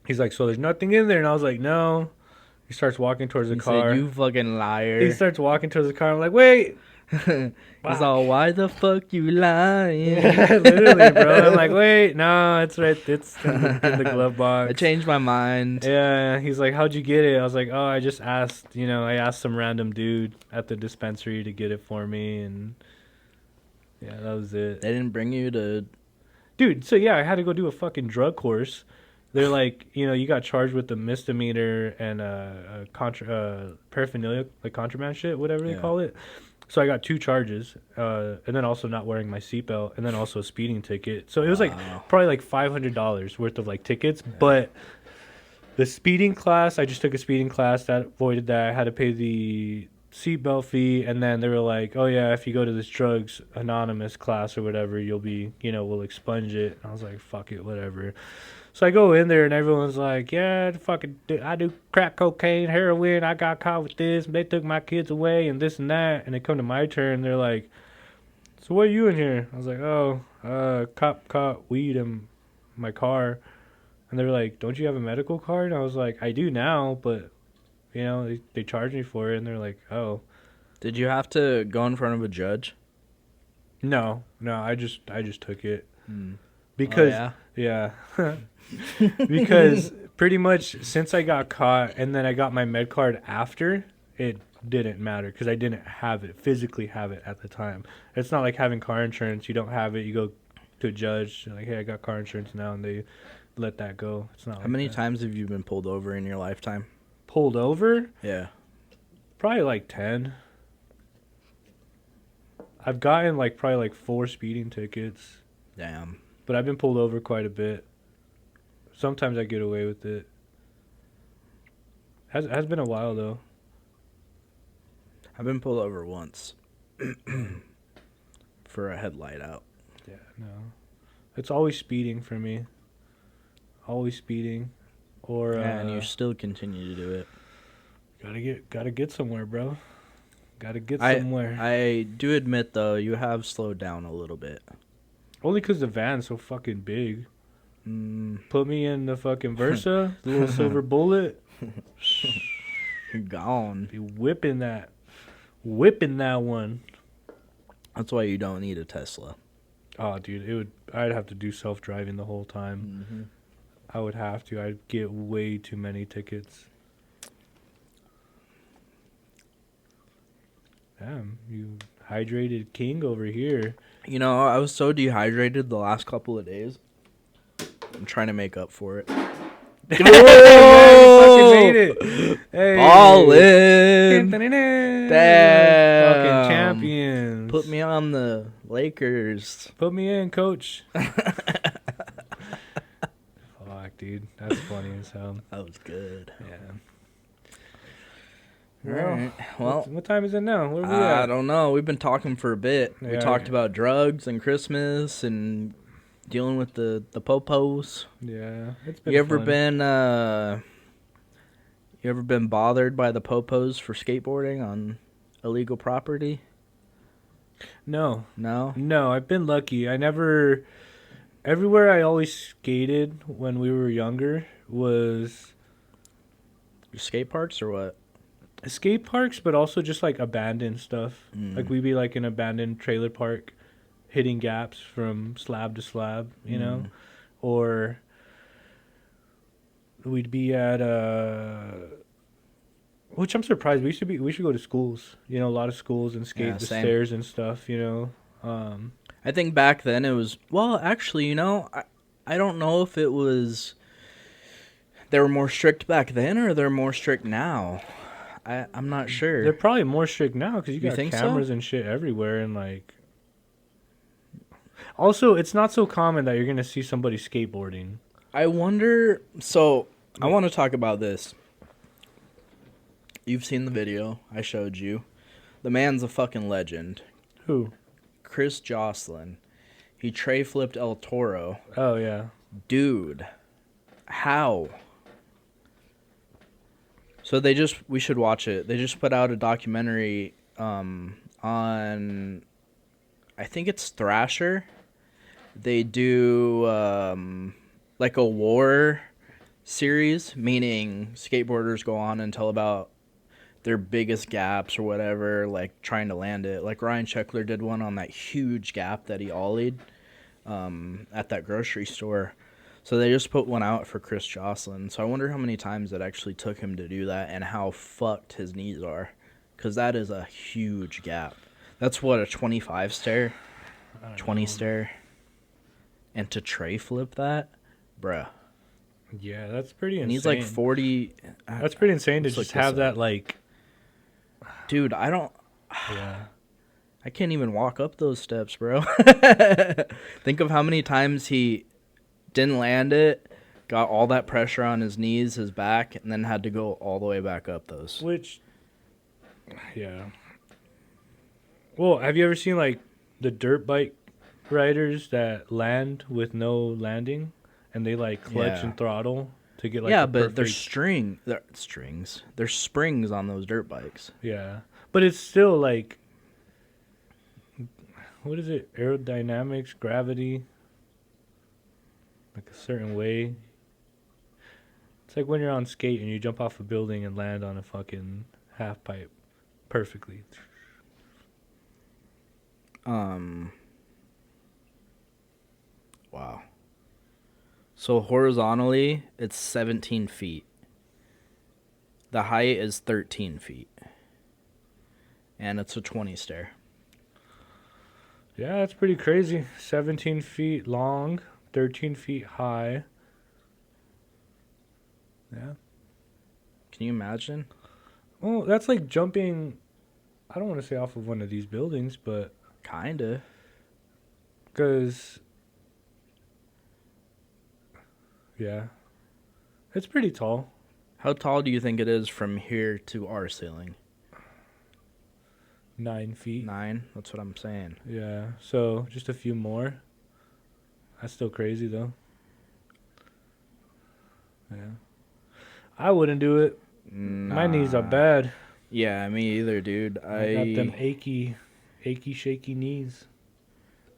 he's like, so there's nothing in there? And I was like, no. He starts walking towards the car. Said, you fucking liar. He starts walking towards the car. I'm like, wait. He's all, why the fuck you lying? Yeah, literally, bro. I'm like, wait, no, it's right. It's in the glove box. I changed my mind. Yeah. He's like, how'd you get it? I was like, oh, I just asked, I asked some random dude at the dispensary to get it for me. And yeah, that was it. They didn't bring you to... Dude, so yeah, I had to go do a fucking drug course. They're like, you got charged with a misdemeanor and paraphernalia, like contraband shit, whatever they call it. So I got 2 charges, and then also not wearing my seatbelt, and then also a speeding ticket. So it was like probably like $500 worth of like tickets. Yeah. But the speeding class, I just took a speeding class that avoided that. I had to pay the seatbelt fee, and then they were like, oh yeah, if you go to this drugs anonymous class or whatever, you'll be, we'll expunge it. And I was like, fuck it, whatever. So I go in there and everyone's like, yeah, I do crack cocaine, heroin. I got caught with this. They took my kids away and this and that. And they come to my turn. They're like, so what are you in here? I was like, cop caught weed in my car. And they were like, don't you have a medical card? And I was like, I do now, but, they charged me for it. And they're like, oh. Did you have to go in front of a judge? No, I just took it. Because, yeah. Because pretty much since I got caught and then I got my med card after, it didn't matter because I didn't physically have it at the time. It's not like having car insurance. You don't have it. You go to a judge, like, hey, I got car insurance now, and they let that go. It's not. How many times have you been pulled over in your lifetime? Pulled over? Yeah. Probably like 10. I've gotten probably 4 speeding tickets. Damn. But I've been pulled over quite a bit. Sometimes I get away with it. Has been a while though. I've been pulled over once for a headlight out. Yeah, no. It's always speeding for me. Always speeding, or and you still continue to do it. Gotta get somewhere, bro. Gotta get somewhere. I do admit though, you have slowed down a little bit. Only 'cause the van's so fucking big. Put me in the fucking Versa, the little silver bullet. You're gone. Be whipping that one. That's why you don't need a Tesla. Oh, dude, I'd have to do self-driving the whole time. Mm-hmm. I would have to. I'd get way too many tickets. Damn, you hydrated king over here. I was so dehydrated the last couple of days. I'm trying to make up for it. Oh! Fucking made it. Hey. Ballin'. Damn. Fucking champions. Put me on the Lakers. Put me in, coach. Fuck, dude. That's funny as hell. That was good. Yeah. All right. Well, what time is it now? Where are we I at? don't know. We've been talking for a bit. We Yeah. talked about drugs and Christmas and dealing with the popos. Yeah, it's been You ever fun. been you ever been bothered by the popos for skateboarding on illegal property? No. No. No, I've been lucky. I never. Everywhere I always skated when we were younger was Your skate parks or what? skate parks, but also just like abandoned stuff. Like we'd be like an abandoned trailer park, hitting gaps from slab to slab, you know, or we'd be at which I'm surprised. We should go to schools, you know, a lot of schools and skate Yeah, the same. stairs and stuff, you know. I think back then it was, well, actually, you know, I don't know if it was they were more strict back then or they're more strict now. I'm not sure. They're probably more strict now because you got think so? cameras and shit everywhere, and like. Also, it's not so common that you're gonna see somebody skateboarding. I wonder, so I want to talk about this. You've seen the video I showed you. The man's a fucking legend. Who? Chris Jocelyn. He tray flipped El Toro. Oh yeah. Dude, how? So we should watch it. They just put out a documentary on, I think it's Thrasher. They do like a war series, meaning skateboarders go on and tell about their biggest gaps or whatever, like trying to land it. Like Ryan Sheckler did one on that huge gap that he ollied at that grocery store. So they just put one out for Chris Jocelyn. So I wonder how many times it actually took him to do that and how fucked his knees are. Because that is a huge gap. That's what, a 25 stair? 20 stair? And to tray flip that? Bruh. Yeah, that's pretty insane. And he's like 40. That's pretty insane to Let's just look this have that up. like. Dude, I don't. Yeah. I can't even walk up those steps, bro. Think of how many times he didn't land it, got all that pressure on his knees, his back, and then had to go all the way back up those. Which. Yeah. Well, have you ever seen like the dirt bike riders that land with no landing, and they like clutch Yeah. and throttle to get like Yeah, the but there's perfect- strings. There's springs on those dirt bikes. Yeah, but it's still like. What is it? Aerodynamics, gravity. Like a certain way. It's like when you're on skate and you jump off a building and land on a fucking half pipe perfectly. Wow. So horizontally, it's 17 feet. The height is 13 feet. And it's a 20 stair. Yeah, that's pretty crazy. 17 feet long, 13 feet high. Yeah. Can you imagine? Well, that's like jumping, I don't want to say off of one of these buildings, but Kinda. because, yeah, it's pretty tall. How tall do you think it is from here to our ceiling? 9 feet. 9? That's what I'm saying. Yeah, so just a few more. That's still crazy, though. Yeah. I wouldn't do it. My knees are bad. Yeah, me either, dude. I got them achy, shaky knees.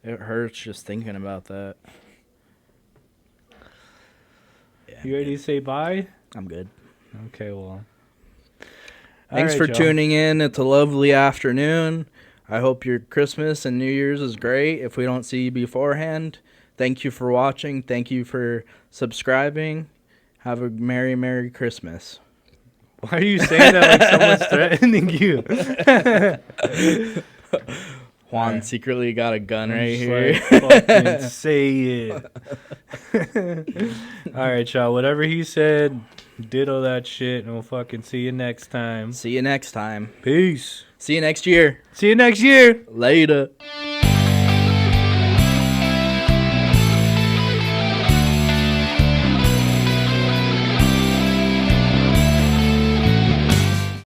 It hurts just thinking about that. Yeah, You ready to say bye? I'm good. Okay, well. Thanks All for right, y'all. tuning in. It's a lovely afternoon. I hope your Christmas and New Year's is great. If we don't see you beforehand, thank you for watching. Thank you for subscribing. Have a Merry, Merry Christmas. Why are you saying that like someone's threatening you? Juan Alright. secretly got a gun I'm right just here. like, fucking say it. All right, y'all. Whatever he said, ditto that shit, and we'll fucking see you next time. See you next time. Peace. See you next year. See you next year. Later.